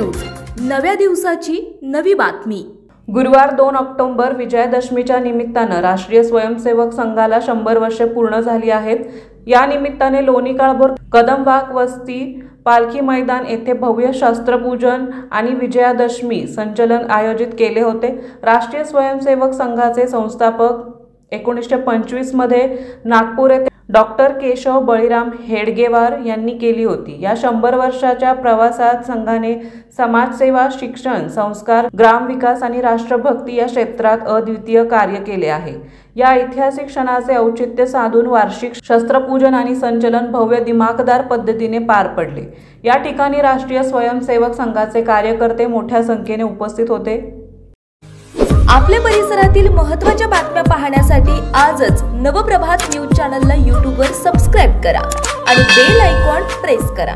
News, नव्या दिवसाची नवी बातमी। गुरुवार 2 ऑक्टोबर विजयादशमीच्या निमित्तानं राष्ट्रीय स्वयंसेवक संघाला 100 वर्षे पूर्ण झाली आहेत। या निमित्ताने लोणी काळभोर कदमबाग वस्ती पालखी मैदान येथे भव्य शस्त्रपूजन आणि विजयादशमी संचलन आयोजित केले होते। राष्ट्रीय स्वयंसेवक संघाचे संस्थापक 1925 मध्ये नागपूर येथे डॉक्टर केशव बळीराम हेडगेवार यांनी केली होती। या 100 वर्षाच्या प्रवासात संघाने समाजसेवा, शिक्षण, संस्कार, ग्रामविकास आणि राष्ट्रभक्ती या क्षेत्रात अद्वितीय कार्य केले आहे। या ऐतिहासिक क्षणाचे औचित्य साधून वार्षिक शस्त्रपूजन आणि संचलन भव्य दिमाखदार पद्धतीने पार पडले। या ठिकाणी राष्ट्रीय स्वयंसेवक संघाचे कार्यकर्ते मोठ्या संख्येने उपस्थित होते। आपल्या परिसरातील महत्त्वाच्या बातम्या पाहण्यासाठी आजच नवप्रभात न्यूज चॅनलला YouTube वर सबस्क्राइब करा आणि बेल आयकॉन प्रेस करा।